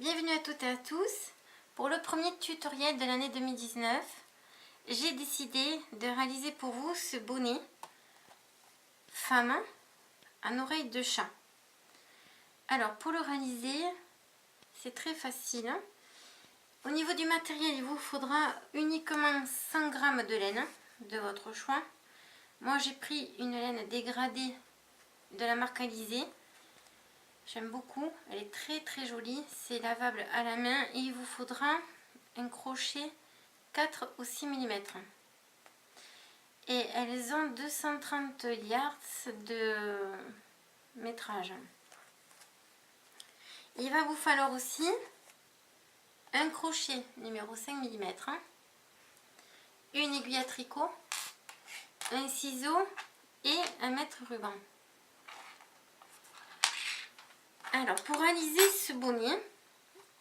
Bienvenue à toutes et à tous. Pour le premier tutoriel de l'année 2019, j'ai décidé de réaliser pour vous ce bonnet femme en oreille de chat. Alors pour le réaliser, c'est très facile. Au niveau du matériel, il vous faudra uniquement 100 g de laine de votre choix. Moi j'ai pris une laine dégradée de la marque Alizé. J'aime beaucoup, elle est très jolie, c'est lavable à la main et il vous faudra un crochet 4 ou 6 mm. Et elles ont 230 yards de métrage. Il va vous falloir aussi un crochet numéro 5 mm, une aiguille à tricot, un ciseau et un mètre ruban. Alors pour réaliser ce bonnet,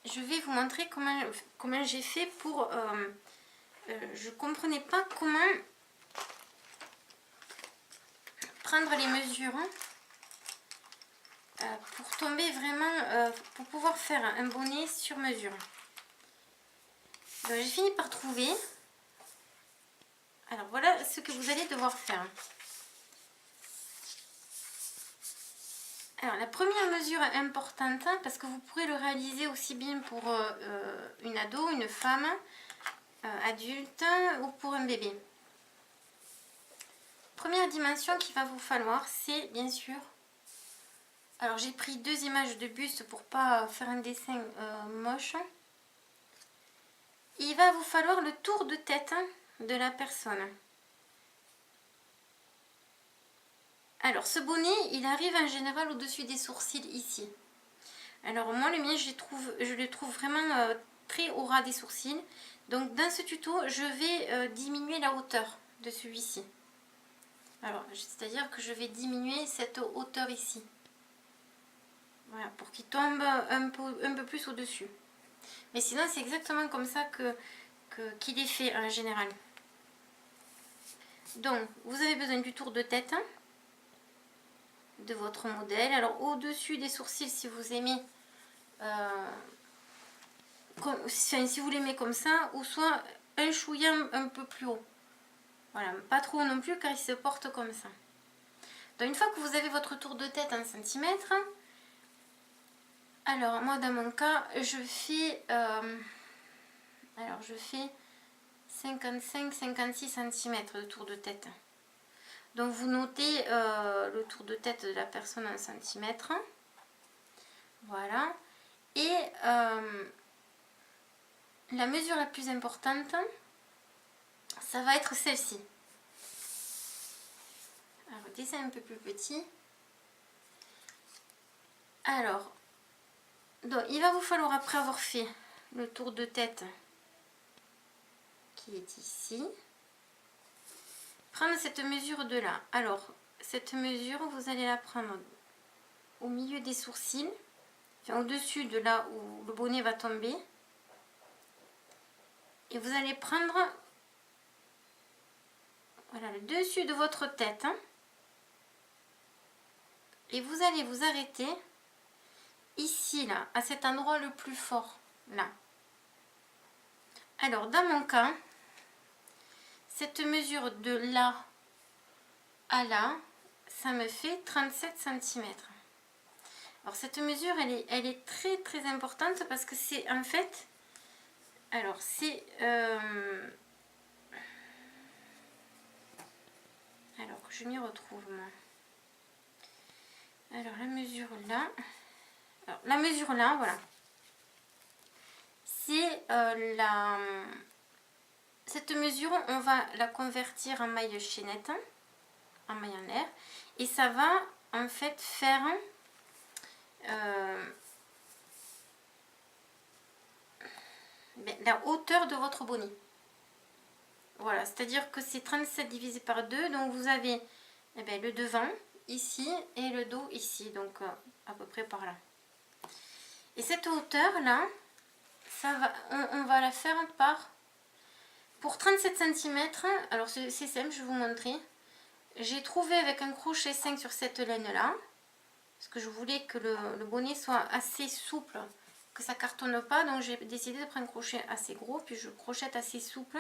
je vais vous montrer comment j'ai fait pour... je ne comprenais pas comment prendre les mesures pour tomber vraiment, pour pouvoir faire un bonnet sur mesure. Donc j'ai fini par trouver. Alors voilà ce que vous allez devoir faire. Alors la première mesure importante, parce que vous pourrez le réaliser aussi bien pour une ado, une femme, adulte ou pour un bébé. Première dimension qu'il va vous falloir, c'est bien sûr, alors j'ai pris 2 images de buste pour pas faire un dessin moche. Il va vous falloir le tour de tête de la personne. Alors ce bonnet, il arrive en général au-dessus des sourcils ici. Alors moi le mien, je le trouve vraiment très au ras des sourcils. Donc dans ce tuto, je vais diminuer la hauteur de celui-ci. Alors c'est-à-dire que je vais diminuer cette hauteur ici. Voilà, pour qu'il tombe un peu plus au-dessus. Mais sinon c'est exactement comme ça qu'il est fait en général. Donc vous avez besoin du tour de tête de votre modèle. Alors au-dessus des sourcils, si vous aimez, si vous l'aimez comme ça, ou soit un chouïa un peu plus haut. Voilà, pas trop haut non plus car il se porte comme ça. Donc une fois que vous avez votre tour de tête en centimètres, alors moi dans mon cas, je fais 55-56 cm de tour de tête. Donc vous notez le tour de tête de la personne en centimètres. Voilà. Et la mesure la plus importante, ça va être celle-ci. Alors le dessin un peu plus petit. Alors, donc, il va vous falloir, après avoir fait le tour de tête qui est ici, prendre cette mesure de là. Alors cette mesure, vous allez la prendre au milieu des sourcils, enfin, au-dessus de là où le bonnet va tomber, et vous allez prendre, voilà, le dessus de votre tête, et vous allez vous arrêter ici, là, à cet endroit le plus fort, là. Alors dans mon cas, cette mesure de là à là, ça me fait 37 cm. Alors cette mesure, elle est très importante parce que c'est en fait, alors c'est alors que je m'y retrouve moi. Alors la mesure là, alors, la mesure là, voilà, c'est cette mesure, on va la convertir en maille chaînette, en maille en l'air, et ça va en fait faire la hauteur de votre bonnet. Voilà, c'est-à-dire que c'est 37 divisé par 2, donc vous avez le devant ici et le dos ici, donc à peu près par là. Et cette hauteur là, ça va, on va la faire par, pour 37 cm, alors c'est simple, je vais vous montrer. J'ai trouvé avec un crochet 5 sur cette laine là, parce que je voulais que le bonnet soit assez souple que ça cartonne pas. Donc j'ai décidé de prendre un crochet assez gros, puis je crochette assez souple.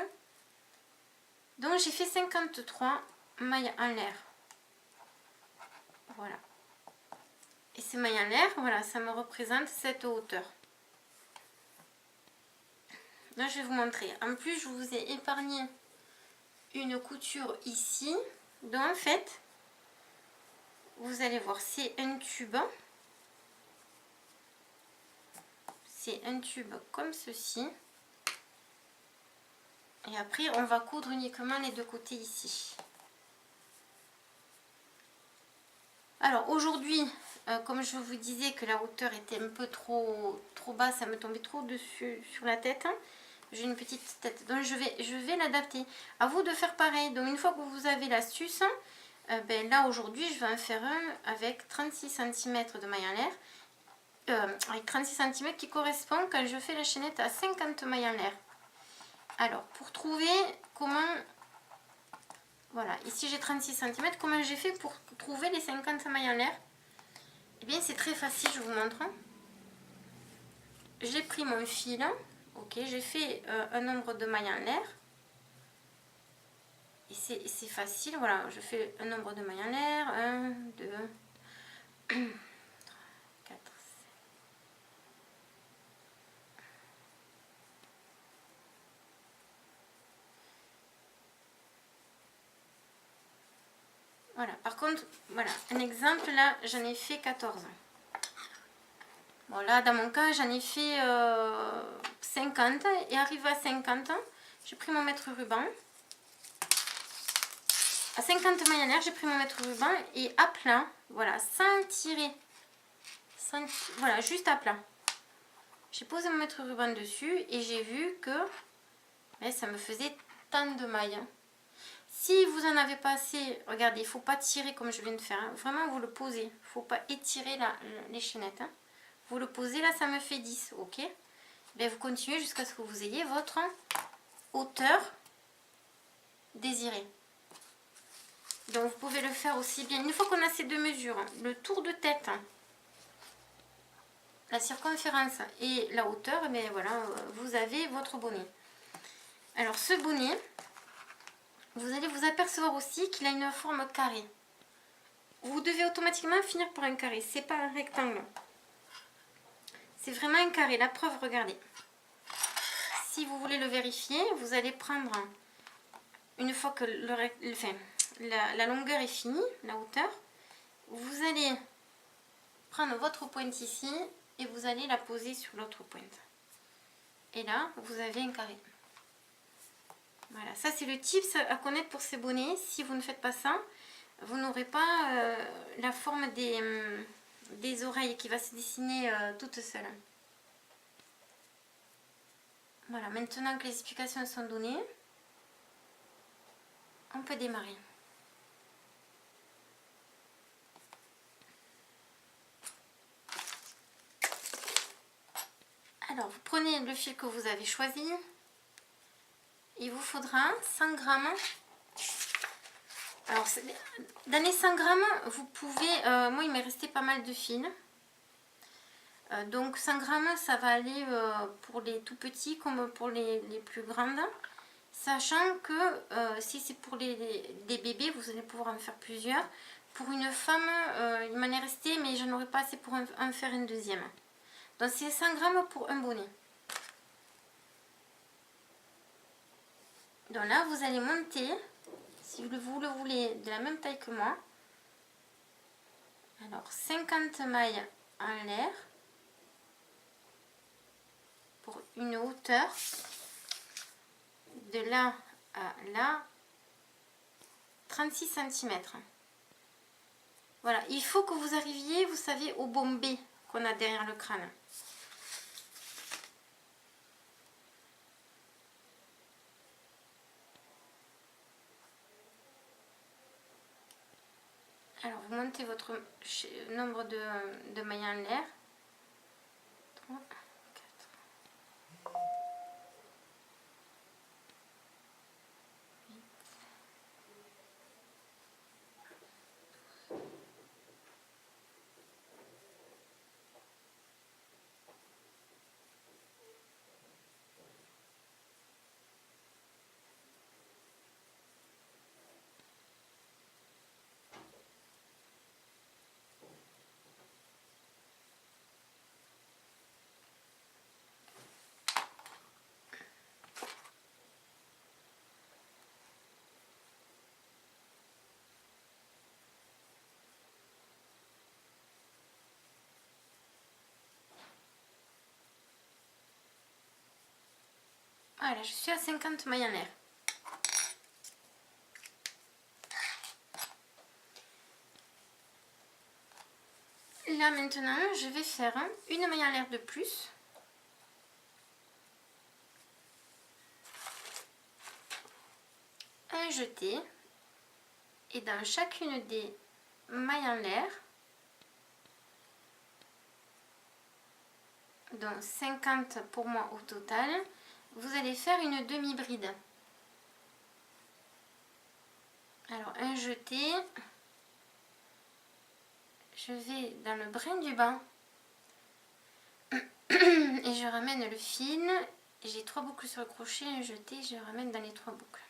Donc j'ai fait 53 mailles en l'air. Voilà. Et ces mailles en l'air, voilà, ça me représente cette hauteur. Là, je vais vous montrer. En plus, je vous ai épargné une couture ici. Donc, en fait, vous allez voir, c'est un tube. C'est un tube comme ceci. Et après, on va coudre uniquement les deux côtés ici. Alors, aujourd'hui, comme je vous disais que la hauteur était un peu trop basse, ça me tombait trop dessus sur la tête. J'ai une petite tête, donc je vais l'adapter. À vous de faire pareil. Donc une fois que vous avez l'astuce, ben là aujourd'hui je vais en faire un avec 36 cm de maille en l'air. Avec 36 cm qui correspond quand je fais la chaînette à 50 mailles en l'air. Alors pour trouver comment... Voilà, ici j'ai 36 cm. Comment j'ai fait pour trouver les 50 mailles en l'air? Eh bien c'est très facile, je vous montre. J'ai pris mon fil. Ok, j'ai fait un nombre de mailles en l'air. Et c'est facile, voilà, je fais un nombre de mailles en l'air. 1, 2, 3, 4, 5. Voilà, par contre, voilà, un exemple, là, j'en ai fait 14. Bon, là, dans mon cas, j'en ai fait 50. Et arrivé à 50, j'ai pris mon mètre ruban. À 50 mailles en l'air, j'ai pris mon mètre ruban et à plat, voilà, sans tirer, voilà, juste à plat. J'ai posé mon mètre ruban dessus et j'ai vu que ça me faisait tant de mailles. Si vous en avez pas assez, regardez, il ne faut pas tirer comme je viens de faire. Hein. Vraiment, vous le posez. Il ne faut pas étirer les chaînettes. Hein. Vous le posez, là, ça me fait 10. Ok. Ben, vous continuez jusqu'à ce que vous ayez votre hauteur désirée. Donc, vous pouvez le faire aussi bien. Une fois qu'on a ces deux mesures, hein, le tour de tête, la circonférence et la hauteur, mais voilà, vous avez votre bonnet. Alors, ce bonnet, vous allez vous apercevoir aussi qu'il a une forme carrée. Vous devez automatiquement finir par un carré. C'est pas un rectangle. C'est vraiment un carré. La preuve, regardez. Si vous voulez le vérifier, vous allez prendre, une fois que la longueur est finie, la hauteur, vous allez prendre votre pointe ici et vous allez la poser sur l'autre pointe. Et là, vous avez un carré. Voilà, ça c'est le tips à connaître pour ces bonnets. Si vous ne faites pas ça, vous n'aurez pas la forme des oreilles qui va se dessiner toute seule. Voilà, maintenant que les explications sont données, on peut démarrer. Alors, vous prenez le fil que vous avez choisi. Il vous faudra 100 grammes. Alors, dans les 100 grammes, vous pouvez... moi, il m'est resté pas mal de fils. Donc, 100 grammes, ça va aller pour les tout petits comme pour les plus grandes. Sachant que si c'est pour des bébés, vous allez pouvoir en faire plusieurs. Pour une femme, il m'en est resté, mais je n'aurai pas assez pour en faire une deuxième. Donc, c'est 100 grammes pour un bonnet. Donc là, vous allez monter, si vous le voulez, de la même taille que moi. Alors, 50 mailles en l'air pour une hauteur de là à là, 36 cm. Voilà, il faut que vous arriviez, vous savez, au bombé qu'on a derrière le crâne. Alors, vous montez votre nombre de mailles en l'air. 3, 4, 8, 12, Voilà, je suis à 50 mailles en l'air. Là maintenant, je vais faire une maille en l'air de plus. Un jeté. Et dans chacune des mailles en l'air, donc 50 pour moi au total, vous allez faire une demi-bride. Alors un jeté, je vais dans le brin du bas et je ramène le fil. J'ai 3 boucles sur le crochet, un jeté, je ramène dans les 3 boucles.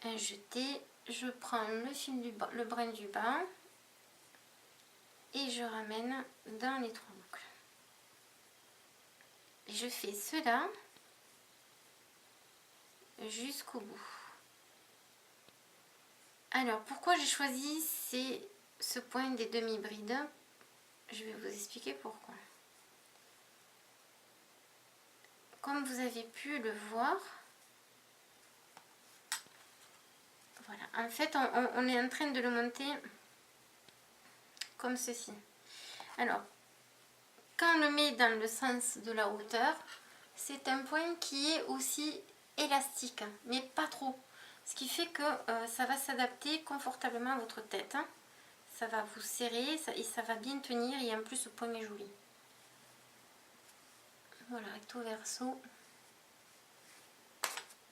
Un jeté, je prends le fil du bas, le brin du bas et je ramène dans les 3 boucles. Et je fais cela jusqu'au bout. Alors pourquoi j'ai choisi ce point des demi-brides? Je vais vous expliquer pourquoi. Comme vous avez pu le voir, voilà, en fait on est en train de le monter comme ceci. Alors quand on le met dans le sens de la hauteur, c'est un point qui est aussi élastique, mais pas trop. Ce qui fait que ça va s'adapter confortablement à votre tête. Ça va vous serrer et ça va bien tenir, et en plus ce point est joli. Voilà, recto verso.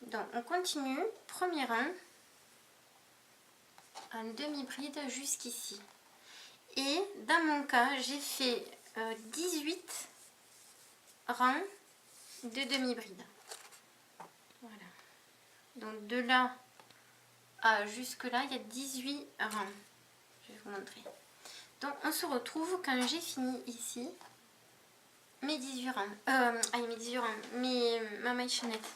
Donc on continue, premier rang, en demi-bride jusqu'ici. Et dans mon cas, j'ai fait 18 rangs de demi-bride. Voilà. Donc de là à jusque là, il y a 18 rangs. Je vais vous montrer. Donc on se retrouve quand j'ai fini ici mes 18 rangs. Mes 18 rangs, ma maille chaînette.